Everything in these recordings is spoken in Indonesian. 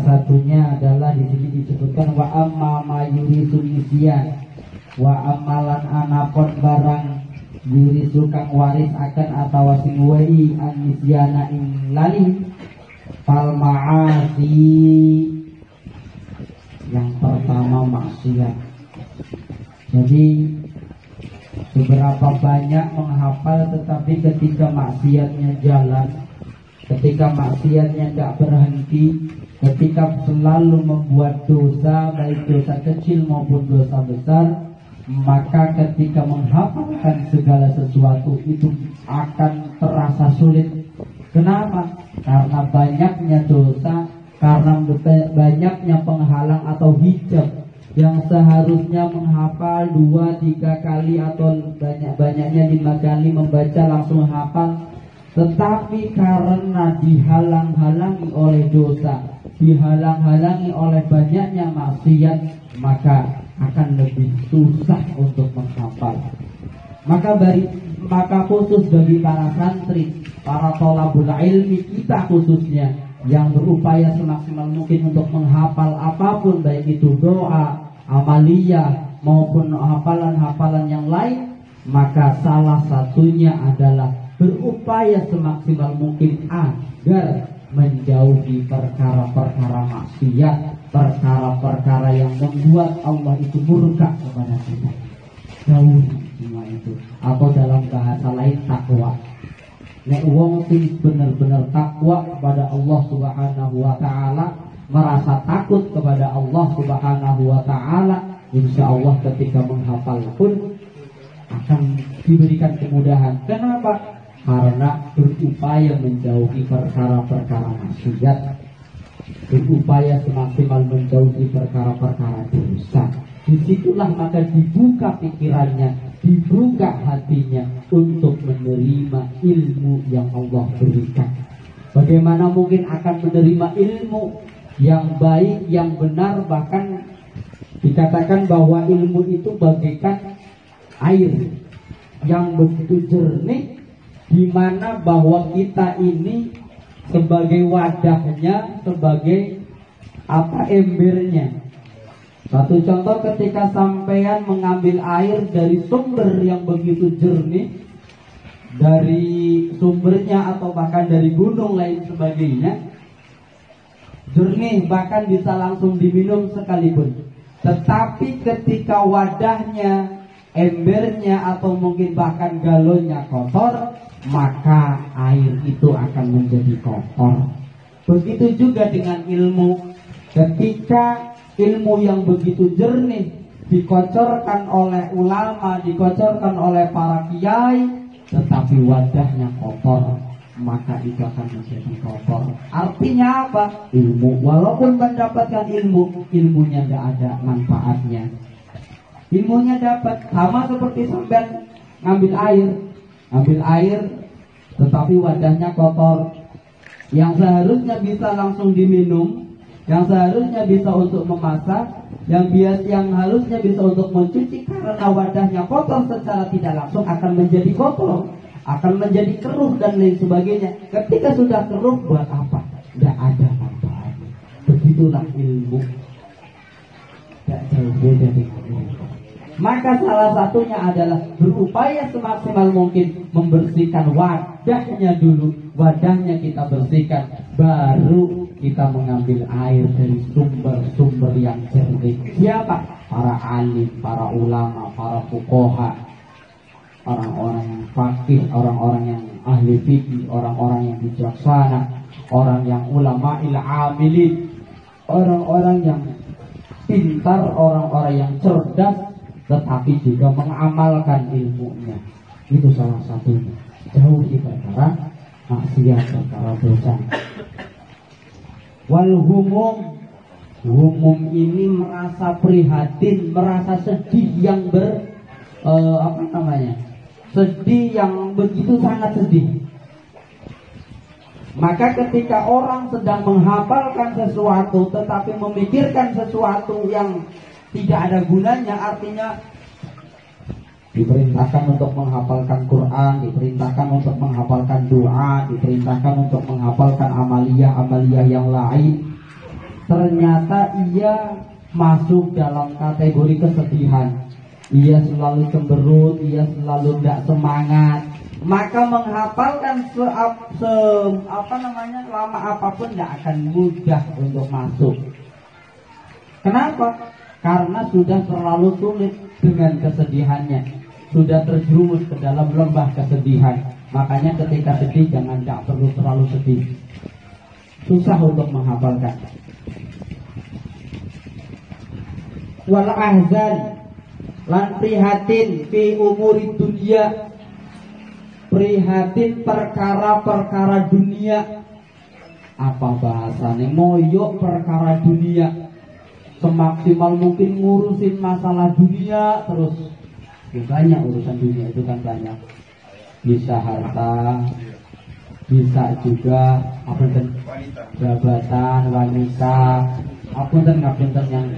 satunya adalah di sini disebutkan wa amma ma yurisu nisyan, wa amalan anapun barang yurisu kang waris akan atau sing wei an nisyana ing lali fal ma'asi. Yang pertama maksiat. Jadi seberapa banyak menghafal tetapi ketika maksiatnya jalan, ketika maksiatnya tidak berhenti, ketika selalu membuat dosa, baik dosa kecil maupun dosa besar, maka ketika menghafalkan segala sesuatu itu akan terasa sulit. Kenapa? Karena banyaknya dosa, karena banyaknya penghalang atau hijab yang seharusnya menghafal 2-3 kali atau banyak-banyaknya 5 kali membaca langsung hafal, tetapi karena dihalang-halangi oleh dosa, dihalang-halangi oleh banyaknya maksiat, maka akan lebih susah untuk menghafal. Maka khusus bagi para santri, para thalabul ilmi, kita khususnya yang berupaya semaksimal mungkin untuk menghafal apapun, baik itu doa, amaliyah maupun hafalan-hafalan yang lain, maka salah satunya adalah berupaya semaksimal mungkin agar menjauhi perkara-perkara maksiat, perkara-perkara yang membuat Allah itu murka kepada kita. Jauhi semua itu, atau dalam bahasa lain takwa. Nek wong sing bener-bener takwa kepada Allah Subhanahu wa taala, merasa takut kepada Allah Subhanahu wa taala, insya Allah ketika menghafal pun akan diberikan kemudahan. Kenapa? Karena berupaya menjauhi perkara-perkara maksiat, berupaya semaksimal menjauhi perkara-perkara dosa. Disitulah maka dibuka pikirannya, dibuka hatinya untuk menerima ilmu yang Allah berikan. Bagaimana mungkin akan menerima ilmu yang baik, yang benar, bahkan dikatakan bahwa ilmu itu bagaikan air yang begitu jernih, di mana bahwa kita ini sebagai wadahnya, sebagai embernya. Satu contoh, ketika sampean mengambil air dari sumber yang begitu jernih, dari sumbernya atau bahkan dari gunung lain sebagainya, jernih, bahkan bisa langsung diminum sekalipun. Tetapi ketika wadahnya, embernya atau mungkin bahkan galonnya kotor, maka air itu akan menjadi kotor. Begitu juga dengan ilmu. Ketika ilmu yang begitu jernih dikocorkan oleh ulama, dikocorkan oleh para kiai, tetapi wadahnya kotor, maka itu akan menjadi kotor. Artinya apa? Ilmu, walaupun mendapatkan ilmu, ilmunya tidak ada manfaatnya. Ilmunya dapat, sama seperti sampai ngambil air, tetapi wadahnya kotor. Yang seharusnya bisa langsung diminum, yang seharusnya bisa untuk memasak, yang harusnya bisa untuk mencuci, karena wadahnya kotor, secara tidak langsung akan menjadi kotor, akan menjadi keruh dan lain sebagainya. Ketika sudah keruh, buat apa? Tidak ada manfaatnya. Begitulah ilmu, tidak jauh beda dengan ilmu. Maka salah satunya adalah berupaya semaksimal mungkin membersihkan wadahnya dulu. Wadahnya kita bersihkan, baru kita mengambil air dari sumber-sumber yang jernih. Siapa? Para alim, para ulama, para fuqaha, orang-orang yang faqih, orang-orang yang ahli fikih, orang-orang yang bijaksana, orang yang ulama amilin, orang-orang yang pintar, orang-orang yang cerdas, tetapi juga mengamalkan ilmunya. Itu salah satunya. Jauhi perkara maksiat, perkara dosa. Wal humum ini merasa prihatin, merasa sedih yang sedih yang begitu sangat sedih. Maka ketika orang sedang menghafalkan sesuatu tetapi memikirkan sesuatu yang tidak ada gunanya, artinya diperintahkan untuk menghafalkan Quran, diperintahkan untuk menghafalkan doa, diperintahkan untuk menghafalkan amaliyah yang lain, ternyata ia masuk dalam kategori kesedihan, ia selalu cemberut, ia selalu tidak semangat, maka menghafalkan lama apapun tidak akan mudah untuk masuk. Kenapa? Karena sudah terlalu sulit dengan kesedihannya, sudah terjerumus ke dalam lembah kesedihan. Makanya ketika sedih tidak perlu terlalu sedih. Susah untuk menghafalkan. Wal ahzan lan prihatin fi umuri dunia, prihatin perkara-perkara dunia. Apa bahasanya? Moyok perkara dunia, semaksimal mungkin ngurusin masalah dunia terus. Banyak urusan dunia itu kan banyak. Bisa harta, bisa juga jabatan, wanita, ngapunten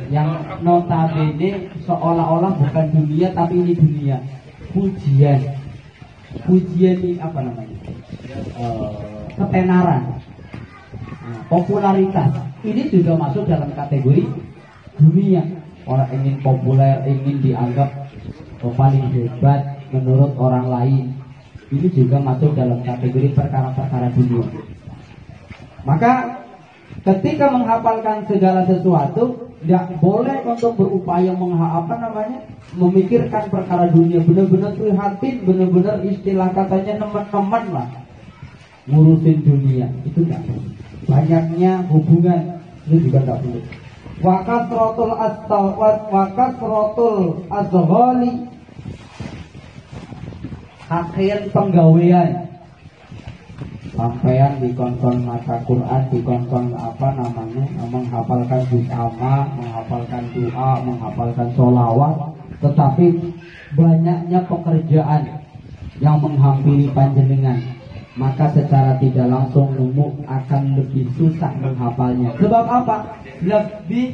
yang notabene seolah-olah bukan dunia tapi ini dunia. Pujian ini apa namanya? Ketenaran, popularitas. Ini juga masuk dalam kategori dunia. Orang ingin populer, ingin dianggap paling hebat menurut orang lain. Ini juga masuk dalam kategori perkara-perkara dunia. Maka ketika menghafalkan segala sesuatu, tidak boleh untuk berupaya memikirkan perkara dunia. Benar-benar prihatin, benar-benar istilah katanya teman-teman lah, ngurusin dunia. Itu tidak boleh. Banyaknya hubungan itu juga tidak boleh. Wakasrotul azghali, akhir penggawean. Sampean dikongkon maca Quran, dikongkon menghafalkan juz amma, menghafalkan doa, menghafalkan sholawat, tetapi banyaknya pekerjaan yang menghampiri panjenengan, maka secara tidak langsung akan lebih susah menghafalnya. Sebab apa? Lebih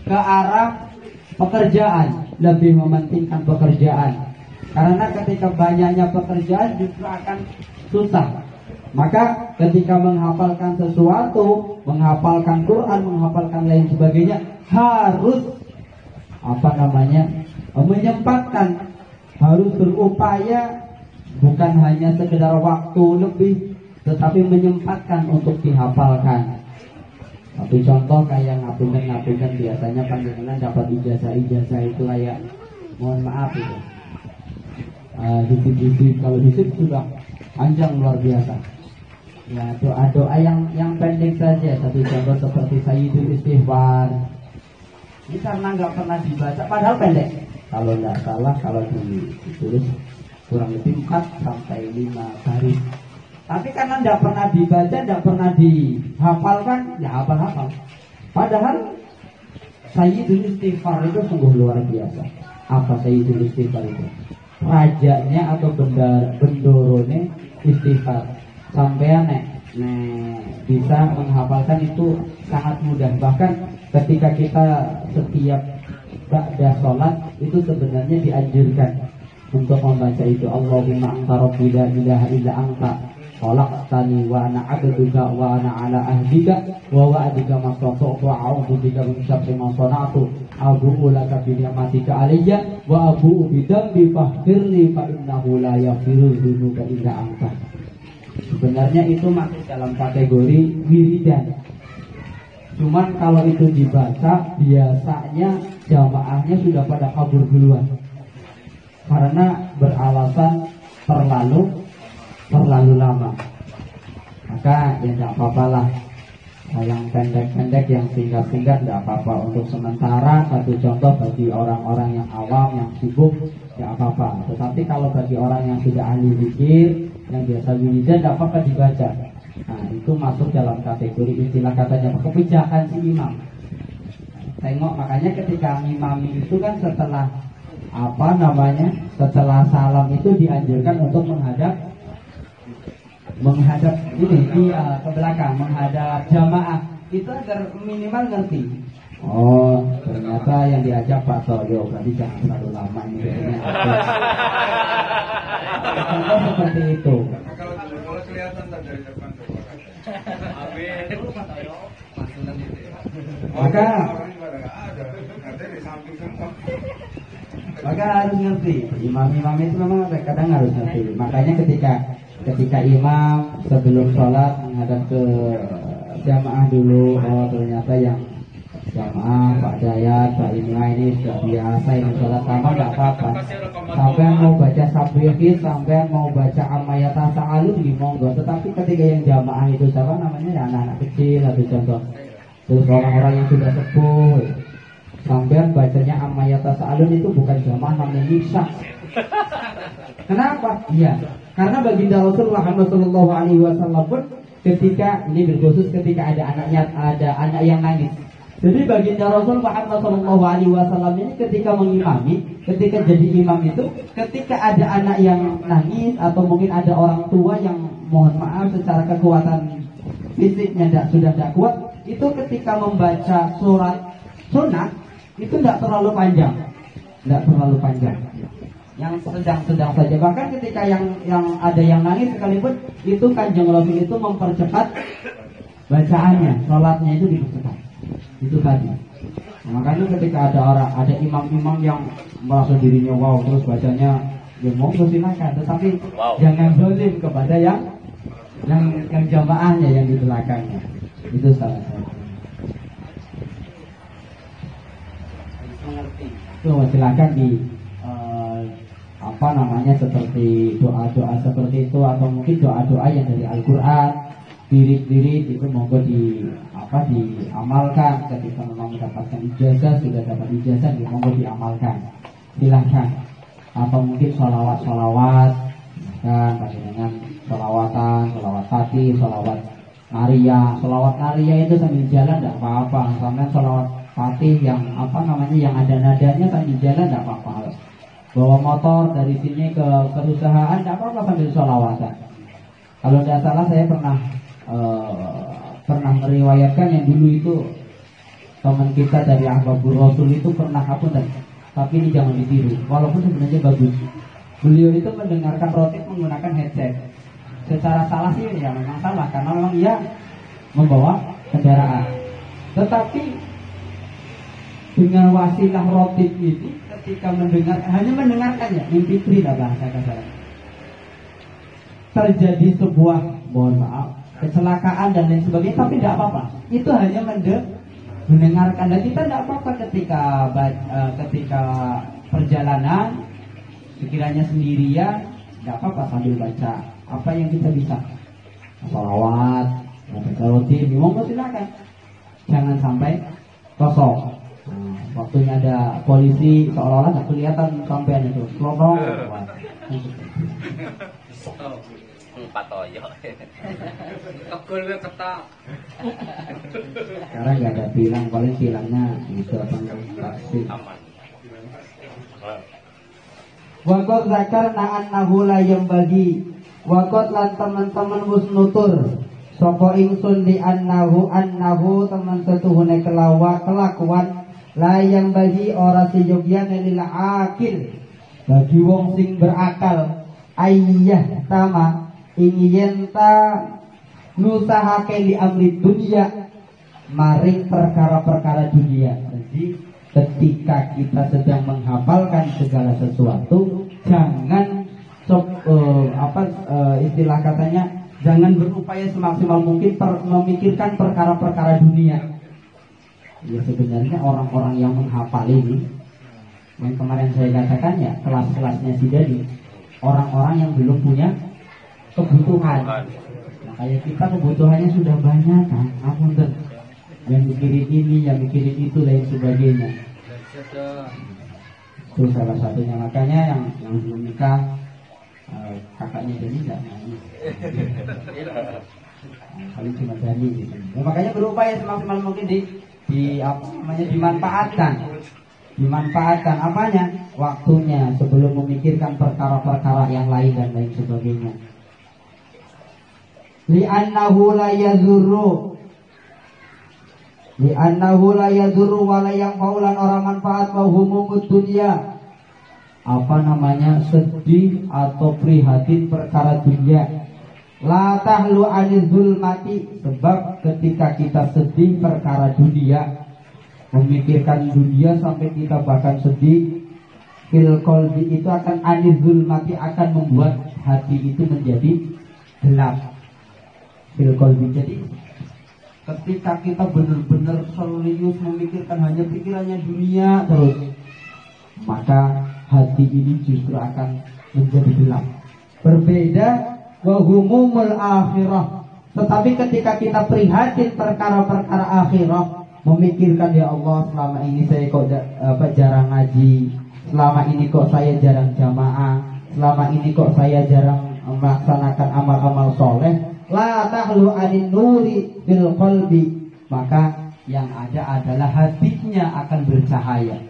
ke arah pekerjaan, lebih mementingkan pekerjaan. Karena ketika banyaknya pekerjaan justru akan susah. Maka ketika menghafalkan sesuatu, menghafalkan Quran, menghafalkan lain sebagainya, harus menyempatkan, harus berupaya, bukan hanya sekedar waktu lebih, tetapi menyempatkan untuk dihafalkan. Satu contoh kayak ngapunten biasanya panjenengan dapat ijazah itu kayak, mohon maaf itu, hisib kalau hisib sudah panjang luar biasa. Ya, doa-doa yang pendek saja. Satu contoh seperti Sayyidul Istighfar. Ini karena nggak pernah dibaca, padahal pendek. Kalau nggak salah, kalau ditulis kurang lebih 4 sampai 5 baris. Tapi karena nggak pernah dibaca, nggak pernah dihafalkan, ya hafal-hafal. Padahal Sayyidul Istighfar itu sungguh luar biasa. Apa Sayyidul Istighfar itu? Rajanya atau bendorone istighfar. Sampean bisa menghafalkan itu sangat mudah. Bahkan ketika kita setiap ba'da sholat itu sebenarnya dianjurkan untuk membaca itu. Allahumma anta rabbi la ilaha illa anta khalaqtani wa ana 'abduka wa ana 'ala ahdika wa wa'dika mastata'tu wa a'udzu bika min syarri ma sana'tu abu'u laka bi ni'matika 'alayya wa abu'u bi dhanbi faghfirli fa innahu la yaghfiru dzunuba illa anta. Sebenarnya itu masuk dalam kategori wiridan. Cuman kalau itu dibaca, biasanya jamaahnya sudah pada kabur duluan, karena beralasan terlalu lama. Maka ya tidak apa-apa lah, yang pendek-pendek, yang singkat-singkat tidak apa-apa. Untuk sementara satu contoh bagi orang-orang yang awam, yang sibuk, tidak apa-apa. Tetapi kalau bagi orang yang tidak ahli zikir, yang biasa wiridan, tidak apa-apa dibaca. Nah, itu masuk dalam kategori istilah katanya kebijakan si imam. Tengok, makanya ketika ngimami itu kan setelah setelah salam itu dianjurkan untuk menghadap ini ke belakang, menghadap jamaah. Itu agar minimal ngerti. Oh, ternyata yang diajak Pak Toyo, berarti jangan terlalu lama ini. Contoh seperti itu. Kalau kelihatan dari depan. Amin. Pak Toyo, Maka harus ngerti. Imam-imam itu memang kadang harus ngerti. Makanya ketika imam sebelum sholat menghadap ke jamaah dulu, oh ternyata yang jamaah Pak Dayat, Pak ini sudah biasa ini sholat sama nggak apa-apa. Sampai mau baca sabrihid, sampai mau baca amayata sa'alun di monggo. Tetapi ketika yang jamaah itu siapa namanya ya anak-anak kecil atau contoh, terus orang-orang yang sudah sepuh, sampai bacanya amayata sa'alun itu bukan jamaah namanya nyiksa. Kenapa? Iya, karena baginda Rasulullah Sallallahu Alaihi Wasallam pun ketika ini berkhusus ketika ada anak yang nangis. Jadi baginda Rasul Muhammad Sallallahu Alaihi Wasallam ini ketika mengimami, ketika jadi imam itu, ketika ada anak yang nangis atau mungkin ada orang tua yang mohon maaf secara kekuatan fisiknya sudah tidak kuat, itu ketika membaca surat sunnah itu tidak terlalu panjang, yang sedang saja. Bahkan ketika yang ada yang nangis sekalipun, itu Kanjeng Rasul itu mempercepat bacaannya, sholatnya itu dipercepat. Itu tadi. Makanya ketika ada imam-imam yang merasa dirinya wow terus bacanya ya mau silakan, tetapi jangan zalim kepada yang jamaahnya yang di belakangnya. Itu salah satu. Mengerti. Tuh silakan seperti doa-doa seperti itu atau mungkin doa-doa yang dari Al-Qur'an, diri itu monggo diamalkan ketika memang mendapatkan ijazah, sudah dapat ijazah monggo diamalkan, silahkan. Atau mungkin sholawat kan dengan sholawat fatih, sholawat naria itu sambil jalan tidak apa-apa. Sampai sholawat fatih yang yang ada nadanya sambil jalan tidak apa-apa. Bawa motor dari sini ke perusahaan tidak apa-apa sambil sholawatan. Kalau tidak salah saya pernah meriwayatkan yang dulu itu teman kita dari Ahbabur Rasul itu pernah tapi ini jangan ditiru, walaupun sebenarnya bagus. Beliau itu mendengarkan rotib menggunakan headset. Secara salah sih ya memang salah, karena memang ia membawa kendaraan. Tetapi dengan wasilah rotib itu ketika hanya mendengarkannya, mimpi lah bahasa kasar, terjadi sebuah kecelakaan dan lain sebagainya, tapi tidak apa-apa. Itu hanya mendengarkan, dan kita tidak apa-apa ketika perjalanan sekiranya sendirian, tidak apa-apa sambil baca apa yang kita bisa, sholawat, baca roti, monggo silakan. Jangan sampai kosong. Waktunya ada polisi seolah-olah tidak kelihatan sampean itu, selonong. Patoyo. Tegul ke ketak. Sekarang nggak ada tilang, paling tilangnya bisa pasti. Aman. Wakot zakar naan nahula yang bagi. Wakot lan teman-teman musnutur. Soko ingsun di annahu teman setuhune kelakuan layang bagi ora seyogyane lil akil bagi wong sing berakal ayyah tama ingin ta nusahake li amri dunia maring perkara-perkara dunia. Jadi ketika kita sedang menghafalkan segala sesuatu, jangan istilah katanya, jangan berupaya semaksimal mungkin memikirkan perkara-perkara dunia. Ya sebenarnya orang-orang yang menghafal ini, yang kemarin saya katakan ya, kelas-kelasnya si Dadi, orang-orang yang belum punya kebutuhan. Nah, kayak kita kebutuhannya sudah banyak kan, apunten. Yang mikirin ini, yang mikirin itu, lain sebagainya. Itu salah satunya. Makanya yang belum nikah, kakaknya Dani nggak nangis. Paling cuma Dani gitu. Nah, makanya berupaya semaksimal mungkin dimanfaatkan apanya? Waktunya sebelum memikirkan perkara-perkara yang lain dan lain sebagainya. Li'annahu la yadurru wa la yanfa'ulan orang manfaat wa humumud dunya. Sedih atau prihatin perkara dunia. La tahlu anil zulmati, sebab ketika kita sedih perkara dunia, memikirkan dunia sampai kita bahkan sedih. Fil qalbi itu akan anizul mati, akan membuat hati itu menjadi gelap. Fil qalbi, jadi ketika kita benar-benar serius memikirkan hanya pikirannya dunia terus, maka hati ini justru akan menjadi gelap. Berbeda wahumumul akhirah. Tetapi ketika kita prihatin perkara-perkara akhirah, memikirkan ya Allah, selama ini saya kok jarang ngaji, selama ini kok saya jarang jamaah, selama ini kok saya jarang melaksanakan amal-amal soleh, la tahlu anin nuri bil qalbi, maka yang ada adalah hatinya akan bercahaya.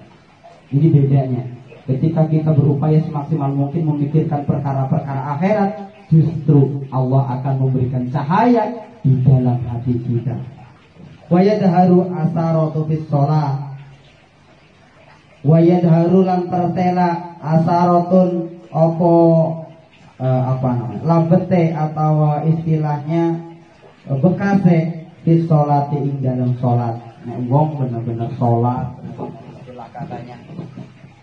Ini bedanya. Ketika kita berupaya semaksimal mungkin memikirkan perkara-perkara akhirat, justru Allah akan memberikan cahaya di dalam hati kita. Wa yadharu asaratu fis shalah, wa yadharu lan tertela asaratun apa namanya, labete atau istilahnya bekase fis sholati ing dalam sholat. Nek wong bener-bener sholat, istilah katanya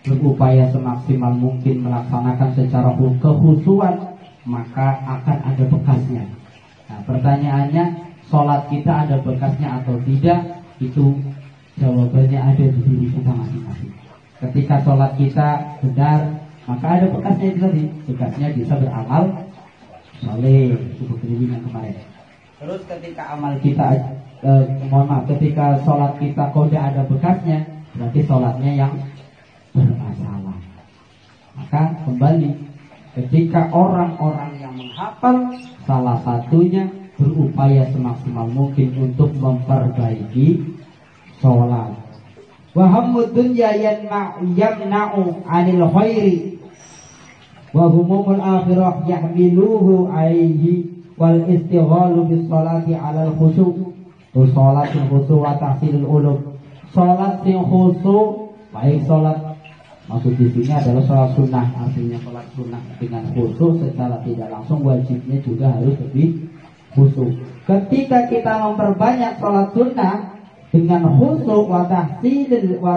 berupaya semaksimal mungkin melaksanakan secara kekhusyuan, maka akan ada bekasnya. Nah, pertanyaannya, sholat kita ada bekasnya atau tidak? Itu jawabannya ada di diri kita masing-masing. Ketika sholat kita benar, maka ada bekasnya itu tadi. Bekasnya bisa beramal soleh, seperti yang kemarin. Terus ketika amal kita, ketika sholat kita tidak ada bekasnya, berarti sholatnya yang bermasalah. Maka kembali, ketika orang-orang yang menghafal, salah satunya berupaya semaksimal mungkin untuk memperbaiki sholat. Wa hammud dunya yamna'u 'anil khairi wa humumul akhirah yahmiluhu 'alaihi wal istighalu bis sholati 'alal khusyu'. Sholat sing khusyu' wa tahsilul ulum. Sholat sing khusyu', baik sholat, maksud di sini adalah sholat sunnah, artinya sholat sunnah dengan khusyuk secara tidak langsung, wajibnya juga harus lebih khusyuk. Ketika kita memperbanyak sholat sunnah dengan khusyuk wa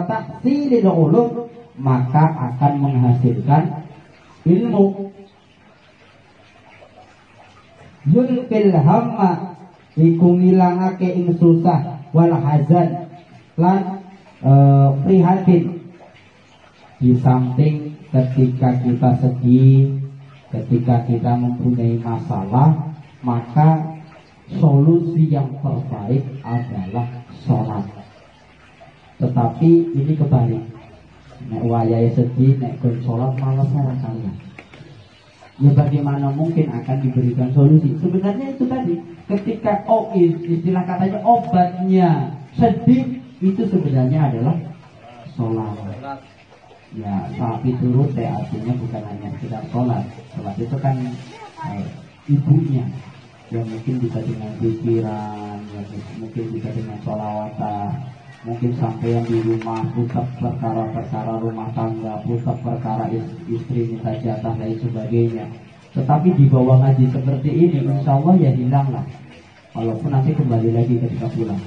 tahsilil ulum, maka akan menghasilkan ilmu. Yulqil hamma, iku ngilangake ing susah, wal hazan lan prihatin. Di samping ketika kita sedih, ketika kita mempunyai masalah, maka solusi yang terbaik adalah sholat. Tetapi ini kebalik. Nek wayai sedih, nek kon sholat malas rasanya. Ya bagaimana mungkin akan diberikan solusi? Sebenarnya itu tadi, ketika istilah katanya obatnya sedih, itu sebenarnya adalah sholat. Ya, sapi turut artinya bukan hanya sekedar sholat. Sholat itu kan ibunya, yang mungkin bisa dengan pikiran, yang mungkin bisa dengan sholawatan, mungkin sampai yang di rumah pusat perkara-perkara rumah tangga, pusat perkara istri minta jatah dan sebagainya. Tetapi di bawah ngaji seperti ini, insya Allah ya hilanglah, walaupun nanti kembali lagi ketika pulang.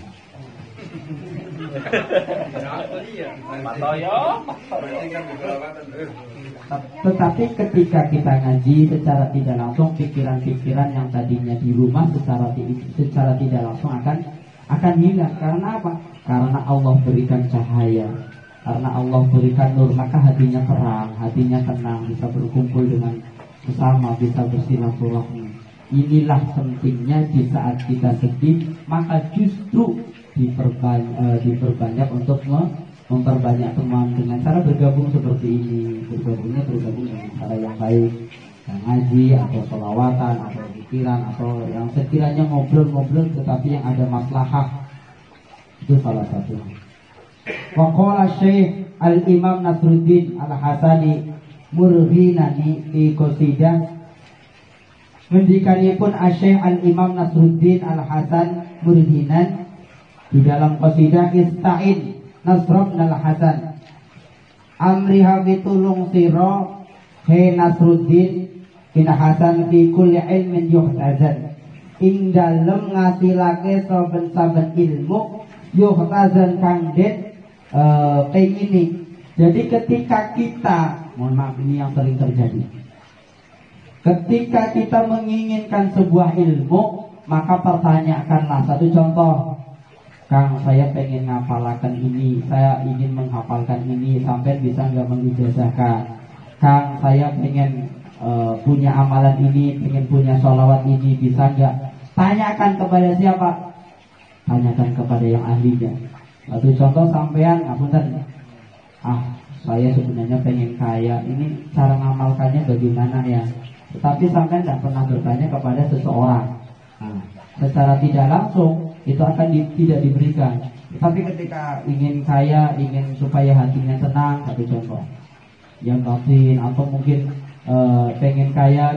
Tetapi ketika kita ngaji secara tidak langsung, pikiran-pikiran yang tadinya di rumah secara tidak langsung akan hilang. Karena apa? Karena Allah berikan cahaya, karena Allah berikan nur, maka hatinya terang, hatinya tenang, bisa berkumpul dengan sesama, bisa bersilaturahmi. Inilah pentingnya di saat kita sedih, maka justru diperbanyak untuk memperbanyak teman dengan cara bergabung seperti ini. Bergabung dengan cara yang baik, yang ngaji atau sholawatan atau pikiran, atau yang sekiranya ngobrol-ngobrol tetapi yang ada maslahah. Itu salah satunya. Wa qala Syekh Al-Imam Nasruddin Al-Hasani Murghinani fi qasidah, ngendikanipun Syekh Al-Imam Nasruddin Al-Hasan Murghinan di dalam qasidah Ista'in Nasrun Al-Hasan, amriha bitulung siro he Nasruddin bin Hasan fi kulli ilmin yuhtazan, ing dalem ngasilake saben-saben ilmu yuhtazan kang den kayak gini. Jadi ketika kita, mohon maaf ini yang sering terjadi, ketika kita menginginkan sebuah ilmu, maka pertanyakanlah. Satu contoh, Kang, saya pengen ngapalkan ini, saya ingin menghafalkan ini, sampai bisa nggak mengijazahkan? Kang, saya pengen punya amalan ini, pengen punya sholawat ini, bisa nggak? Tanyakan kepada siapa? Tanyakan kepada yang ahlinya. Satu contoh, sampean, ngapunten, saya sebenarnya pengen kaya, ini cara ngamalkannya bagaimana ya? Tetapi sampean tidak pernah bertanya kepada seseorang. Secara tidak langsung itu akan tidak diberikan. Tapi ketika ingin kaya, ingin supaya hatinya tenang, satu contoh yang batin, atau mungkin pengen kaya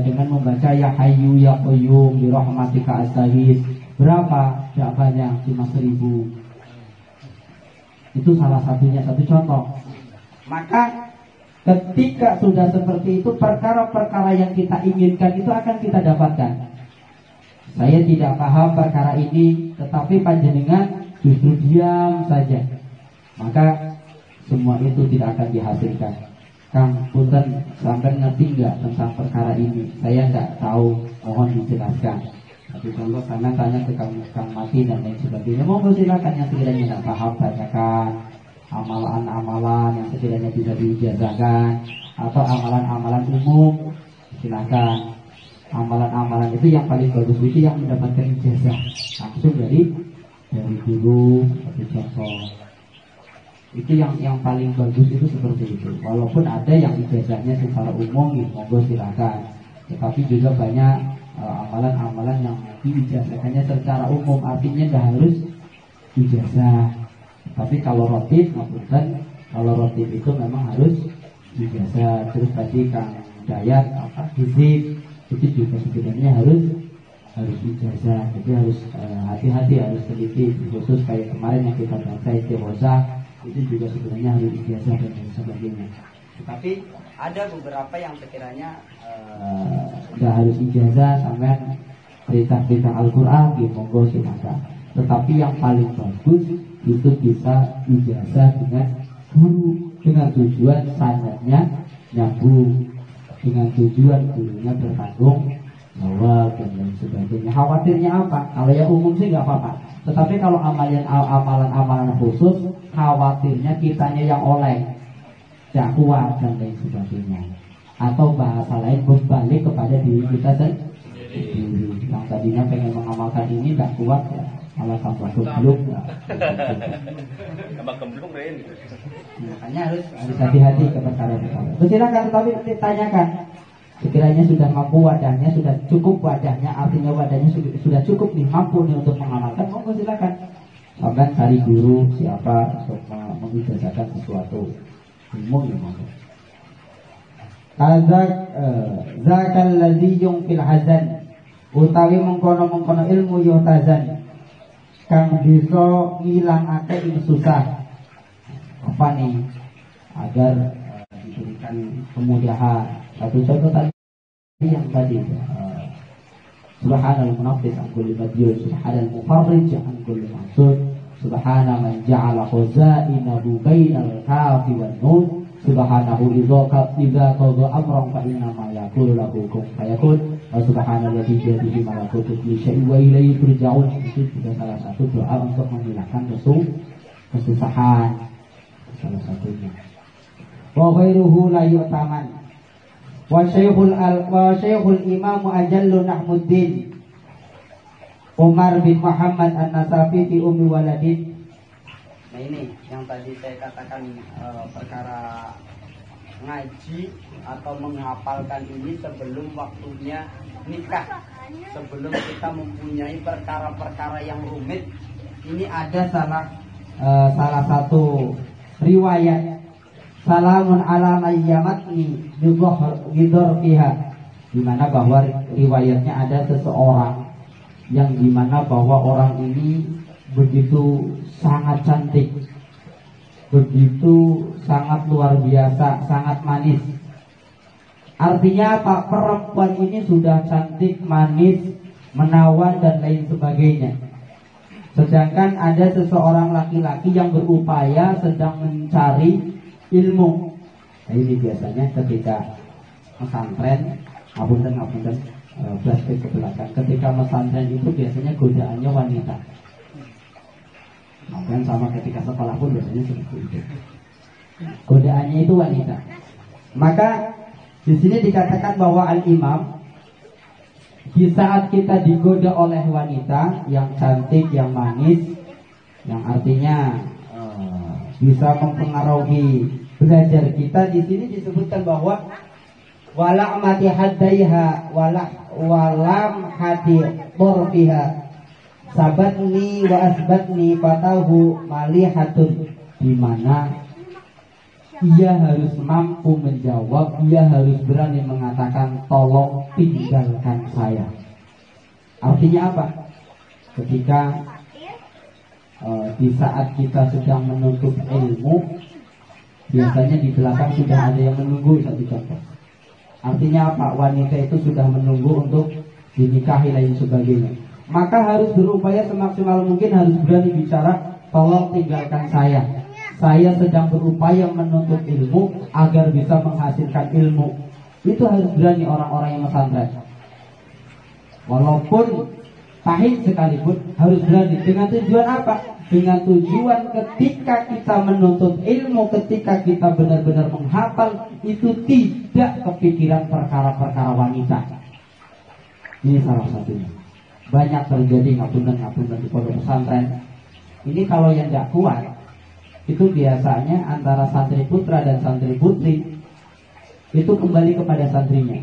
dengan membaca ya hayyu ya qayyum bi rahmatika astaghits. Berapa? Tidak banyak, cuma 1000. Itu salah satunya, satu contoh. Maka ketika sudah seperti itu, perkara-perkara yang kita inginkan itu akan kita dapatkan. Saya tidak paham perkara ini, tetapi panjenengan justru diam saja, maka semua itu tidak akan dihasilkan. Kang, punten, sampai ngerti nggak tentang perkara ini? Saya nggak tahu, mohon dijelaskan. Satu contoh, karena tanya ke Kang Mati dan lain sebagainya. Mohon silakan, yang sekiranya nggak paham tanyakan. Amalan-amalan yang sekiranya bisa diijazahkan, atau amalan-amalan umum, silakan. Amalan-amalan itu yang paling bagus itu yang mendapatkan ijazah langsung dari guru, satu contoh. Itu yang paling bagus itu seperti itu. Walaupun ada yang ijazahnya secara umum, monggo silakan. Tetapi juga banyak amalan-amalan yang diijazahkannya secara umum, artinya tidak harus ijazah. Tapi kalau rotib, ngapunten, kalau rotib itu memang harus ijazah. Terus tadi Kang Dayat hizib itu juga sebenarnya harus ijazah. Jadi harus hati-hati, harus teliti. Khusus kayak kemarin yang kita baca istighosah, itu juga sebenarnya harus ijazah dan sebagainya. Tapi ada beberapa yang sekiranya nggak harus ijazah, sampai perintah-perintah Al-Quran, monggo silakan. Tetapi yang paling bagus itu bisa ijazah dengan guru, dengan tujuan sanadnya nyambung, dengan tujuan gurunya bertanggung jawab dan lain sebagainya. Khawatirnya apa? Kalau yang umum sih nggak apa-apa. Tetapi kalau amalan-amalan khusus, khawatirnya kitanya yang oleh, tidak kuat dan lain sebagainya. Atau bahasa lain, berbalik kepada diri kita sendiri. Yang tadinya pengen mengamalkan ini nggak kuat, ya malah tambah gemblung. Tambah gemblung, Ren. Makanya harus hati-hati ke perkara-perkara. Silakan, tapi ditanyakan. Sekiranya sudah mampu wadahnya, sudah cukup wadahnya, artinya wadahnya sudah cukup nih, mampu nih untuk mengamalkan, monggo silakan. Sampai cari guru siapa untuk mengijazahkan sesuatu ilmu yang monggo. Zakal ladzi yungfil hazan, utawi mengkono-mengkono ilmu yuhtazan, kang bisa ngilangake ing susah. Apa nih? Agar diberikan kemudahan. Satu contoh tadi yang tadi, Subhanal munaffis an kulli madyun, Subhanal mufarrij an kulli mahsud, Subhana man ja'ala khazainahu bainal kafi wan nun, Subhanahu idza qada amran fa inna ma yaqulu lahu kun fayakun, wa subhanalladzi bi yadihi malakutu kulli syai'in wa ilayhi turja'un. Itu juga salah satu doa untuk menghilangkan kesusahan, salah satunya. Wa ghairuhu la yu'taman. Wa syekhul imam ajallu Nahmuddin Umar bin Muhammad An-Nasafi fi ummi waladin. Nah ini yang tadi saya katakan, perkara ngaji atau menghafalkan ini sebelum waktunya nikah, sebelum kita mempunyai perkara-perkara yang rumit. Ini ada salah satu riwayat, salamun ala mayyamatni bidhor fiha, di mana bahwa riwayatnya ada seseorang yang dimana bahwa orang ini begitu sangat cantik, begitu sangat luar biasa, sangat manis. Artinya apa? Perempuan ini sudah cantik, manis, menawan dan lain sebagainya. Sedangkan ada seseorang laki-laki yang berupaya sedang mencari ilmu. Nah, ini biasanya ketika pesantren, ngapunten, flashback ke belakang. Ketika pesantren itu biasanya godaannya wanita. Mungkin sama ketika sekolah pun biasanya seperti itu. Godaannya itu wanita. Maka di sini dikatakan bahwa al-imam, di saat kita digoda oleh wanita yang cantik, yang manis, yang artinya bisa mempengaruhi belajar kita, di sini disebutkan bahwa wala mati hadaiha walam hati torfiha sabatni wa asbatni fatahu malihatun, di mana ia harus mampu menjawab, ia harus berani mengatakan tolong tinggalkan saya. Artinya apa? Ketika di saat kita sedang menuntut ilmu, biasanya di belakang sudah ada yang menunggu. Satu contoh. Artinya apa? Wanita itu sudah menunggu untuk dinikahi lain sebagainya. Maka harus berupaya semaksimal mungkin, harus berani bicara, tolong tinggalkan saya. Saya sedang berupaya menuntut ilmu agar bisa menghasilkan ilmu. Itu harus berani orang-orang yang pesantren. Walaupun pahit sekalipun harus berani. Dengan tujuan apa? Dengan tujuan ketika kita menuntut ilmu, ketika kita benar-benar menghafal, itu tidak kepikiran perkara-perkara wanita. Ini salah satunya. Banyak terjadi ngapunten di pondok pesantren. Ini kalau yang tidak kuat, itu biasanya antara santri putra dan santri putri itu kembali kepada santrinya.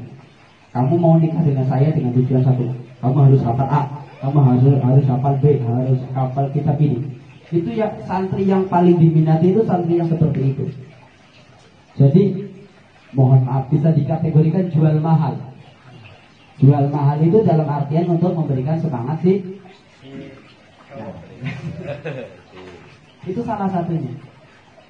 Kamu mau nikah dengan saya dengan tujuan satu, kamu harus hafal A, kamu harus hafal B, harus hafal kitab ini. Itu ya santri yang paling diminati, itu santri yang seperti itu. Jadi mohon maaf, bisa dikategorikan jual mahal. Jual mahal itu dalam artian untuk memberikan semangat sih. Itu salah satunya.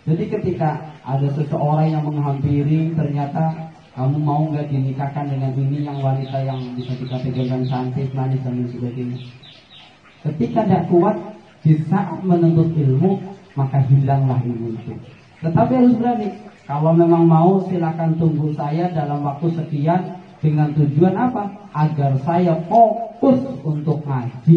Jadi ketika ada seseorang yang menghampiri, ternyata kamu mau nggak dinikahkan dengan ini, yang wanita yang bisa dikategorikan cantik, manis dan sebagainya. Ketika tidak kuat di saat menuntut ilmu, maka hilanglah ilmu itu. Tetapi harus berani. Kalau memang mau, silakan tunggu saya dalam waktu sekian, dengan tujuan apa? Agar saya fokus untuk ngaji,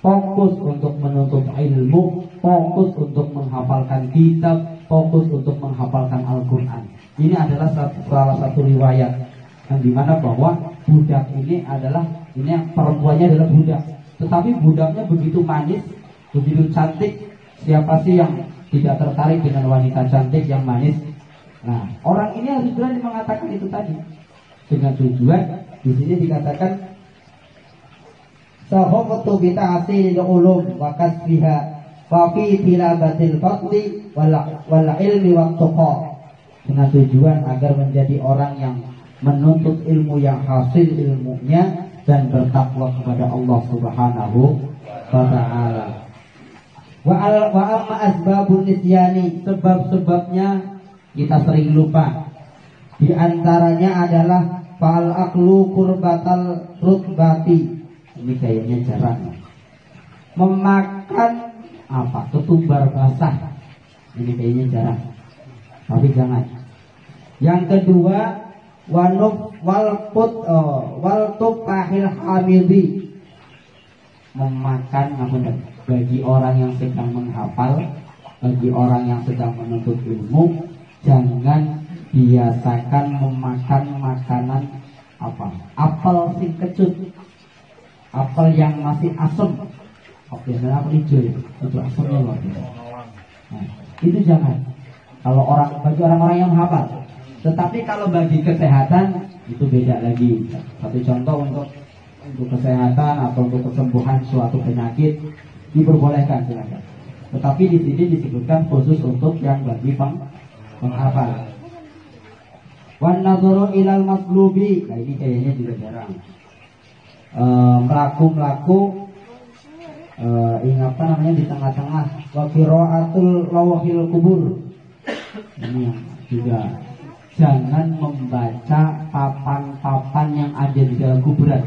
fokus untuk menuntut ilmu, fokus untuk menghafalkan kitab, fokus untuk menghafalkan Al-Quran. Ini adalah salah satu riwayat yang dimana bahwa budak ini adalah, ini yang perempuannya adalah budak, tetapi budaknya begitu manis, begitu cantik. Siapa sih yang tidak tertarik dengan wanita cantik yang manis? Nah, orang ini harus berani mengatakan itu tadi. Dengan tujuan, di sini dikatakan sahobatu bita'asilil ulum wa kasbiha wa fi tilabatil fadli wal ilmi wa tuqa. Dengan tujuan agar menjadi orang yang menuntut ilmu, yang hasil ilmunya dan bertakwa kepada Allah Subhanahu wa ta'ala. Wa amma asbabun nisyani, sebab-sebabnya kita sering lupa. Di antaranya adalah fal aklu kurbatal rutbati. Ini kayaknya jarang. Memakan apa? Ketumbar basah. Ini kayaknya jarang. Tapi jangan. Yang kedua, wal tufahil hamidi. Memakan bagi orang yang sedang menghafal, bagi orang yang sedang menuntut ilmu, jangan biasakan memakan makanan apa? Apel sing kecut, apel yang masih asam. Oke, apel hijau itu asamnya loh. Nah, itu jangan. Kalau bagi orang-orang yang hafal. Tetapi kalau bagi kesehatan itu beda lagi. Satu contoh untuk kesehatan atau untuk kesembuhan suatu penyakit diperbolehkan, silakan. Tetapi di sini disebutkan khusus untuk yang bagi penghafal. Wan nadharu ilal matlubi. Nah, ini kayaknya juga jarang. Melaku ingat apa namanya di tengah-tengah. Wa qiraatul lawhil kubur. Ini yang juga jangan membaca papan-papan yang ada di dalam kuburan.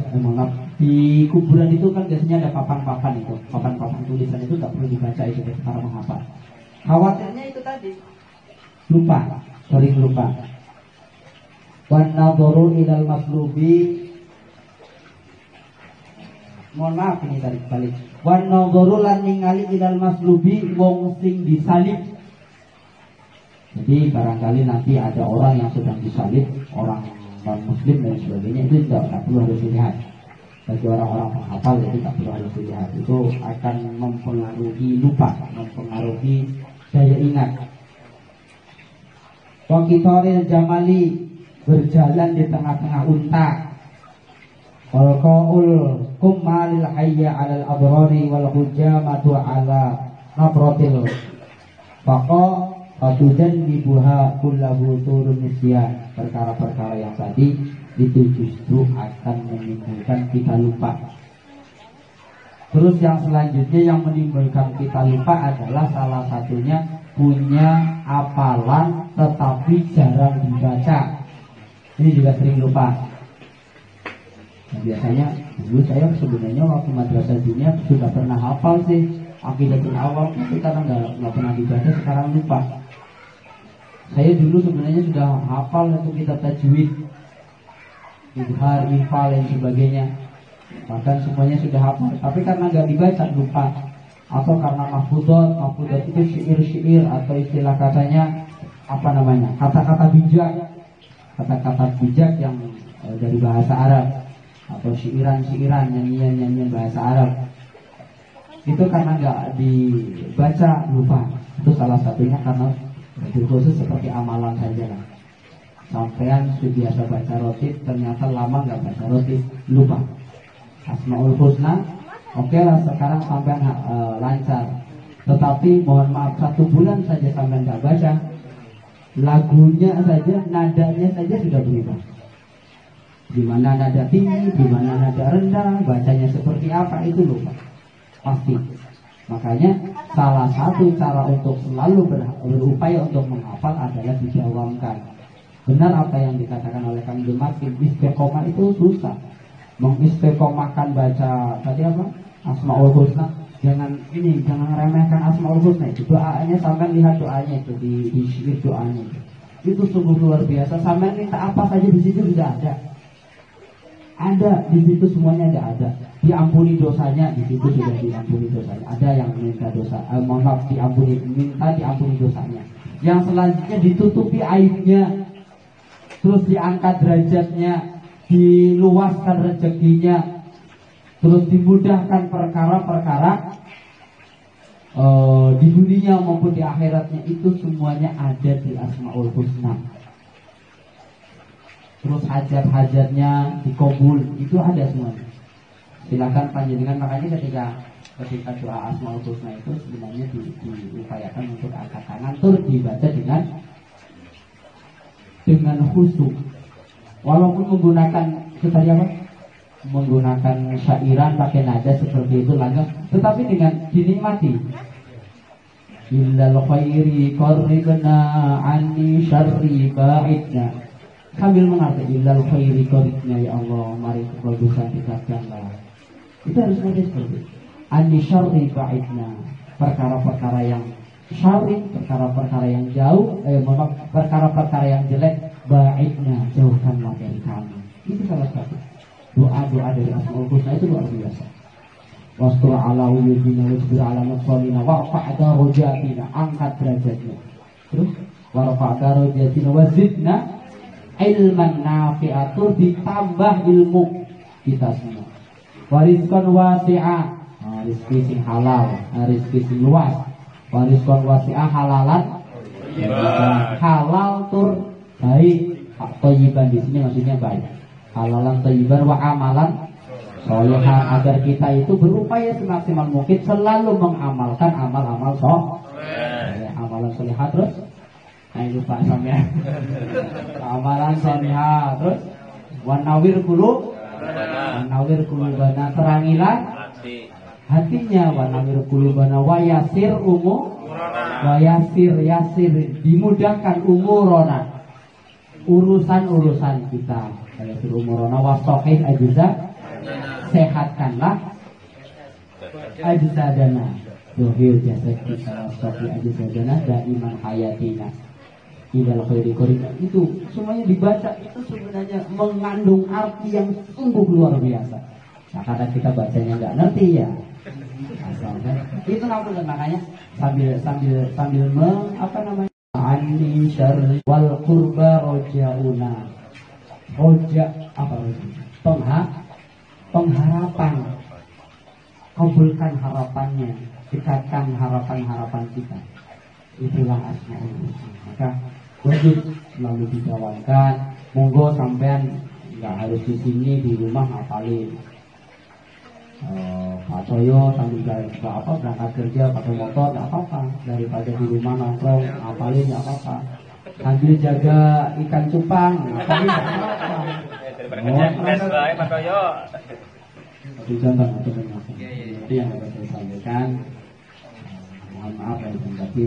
Di kuburan itu kan biasanya ada papan-papan itu, papan-papan tulisan itu tak perlu dibaca itu para menghafal. Khawatirnya itu tadi lupa, sering lupa. Wan nadharu ilal maslubi, mohon maaf ini tarik balik. Wan nadharu lan ningali ilal maslubi wong sing disalib. Jadi barangkali nanti ada orang yang sedang disalib, orang non muslim dan sebagainya, itu tidak perlu harus dilihat. Bagi orang-orang penghafal itu tak perlu harus dilihat. Itu akan mempengaruhi lupa, mempengaruhi daya ingat. Wakitoril jamali, berjalan di tengah-tengah unta. Walqaul kummalil hayya alal abrari wal hujamatu ala nafratil faqa fatujan dibuha kullahu turun nisyan. Perkara-perkara yang tadi itu justru akan menimbulkan kita lupa. Terus yang selanjutnya yang menimbulkan kita lupa adalah salah satunya punya hafalan tetapi jarang dibaca. Ini juga sering lupa. Nah, biasanya dulu saya sebenarnya waktu madrasah dunia sudah pernah hafal sih Aqidatul Awam, tapi karena nggak pernah dibaca sekarang lupa. Saya dulu sebenarnya sudah hafal itu kitab tajwid, Ibhar, Ifal dan sebagainya. Bahkan semuanya sudah hafal, tapi karena nggak dibaca lupa. Atau karena mahfudot itu syair-syair atau istilah katanya apa namanya, kata-kata bijak yang dari bahasa Arab, atau syiiran-syiiran, nyanyian-nyanyian bahasa Arab. Itu karena nggak dibaca lupa. Itu salah satunya karena khusus seperti amalan saja lah. Sampean sudah biasa baca rotib, ternyata lama nggak baca rotib, lupa. Asmaul Husna, oke lah sekarang sampean lancar. Tetapi mohon maaf 1 bulan saja sampean nggak baca, lagunya saja, nadanya saja sudah berubah. Di mana nada tinggi, di mana nada rendah, bacanya seperti apa itu lupa. Pasti. Makanya salah satu cara untuk selalu berupaya untuk menghafal adalah dijawabkan. Benar apa yang dikatakan oleh Kang Jumat, istiqomah itu susah. Mengistiqomahkan baca tadi apa? Asmaul Husna. Jangan remehkan Asmaul Husna itu. Doanya sampai lihat doanya itu di syair doanya itu. Itu sungguh luar biasa. Sampai minta apa saja di situ sudah ada. Ada di situ semuanya ada. Diampuni dosanya di situ sudah diampuni dosanya. Ada yang minta dosa, minta diampuni dosanya. Yang selanjutnya ditutupi aibnya, terus diangkat derajatnya, diluaskan rezekinya, terus dimudahkan perkara-perkara di dunia maupun di akhiratnya. Itu semuanya ada di Asmaul Husna. Terus hajat-hajatnya dikabul, itu ada semuanya. Silakan panjenengan, makanya ketika doa Asmaul Husna itu sebenarnya diupayakan untuk angkat tangan, terus dibaca dengan khusyuk. Walaupun menggunakan syairan pakai nada seperti itu lagu, tetapi dengan dinikmati. Illal khairi qarribna anni syarri ba'idna. Sambil mengatakan illal khairi qarribna, ya Allah, mari kebagusan dekatkanlah. Itu harus ada seperti itu. Anni syarri ba'idna, perkara-perkara yang syarri, perkara-perkara yang jauh, perkara-perkara yang jelek, ba'idna, jauhkanlah dari kami. Itu salah satu doa-doa dari Asmaul Husna, itu luar biasa. Wastur ala wujudina wasbir ala nafsalina warfa' darajatina, angkat derajatnya. Terus warfa' darajatina wazidna ilman nafi'atur, ditambah ilmu kita semua. Warizqan wasi'ah, rizki sing halal, rizki sing luas. Warizqan wasi'ah, halalan halal tur baik. Thayyiban di sini maksudnya baik. Halalan thayyiban wa amalan sholihan, agar kita itu berupaya semaksimal mungkin selalu mengamalkan amal-amal soleh. Amalan sholihat, terus lupa sampai amalan sholihat, terus wanawir kulubana, terangilah hatinya, wanawir kulubana wayasir yasir, dimudahkan umurona, urusan kita, wayasir umurona wasohih ajuza sehatkanlah ajsadana, dohil jasad kita, sofi ajsadana, daiman hayatina ilal khairi qarib. Itu semuanya dibaca itu sebenarnya mengandung arti yang sungguh luar biasa. Nah, kadang kita bacanya nggak ngerti ya. Asalkan itu makanya sambil apa namanya? Ani syarri wal qurba rojauna. Roja apa itu? Pengharapan. Kabulkan harapannya, dekatkan harapan-harapan kita. Itulah Asmaul Husna. Maka wajib selalu dijalankan. Monggo sampean nggak harus di sini, di rumah ngapalin. Pak Toyo sambil berangkat kerja pakai motor nggak apa-apa, daripada di rumah nongkrong ngapalin nggak apa-apa. Sambil jaga ikan cupang ngapalin nggak apa-apa. Pak Toyo. Itu contoh itu yang dapat saya sampaikan. Mohon maaf yang terjadi,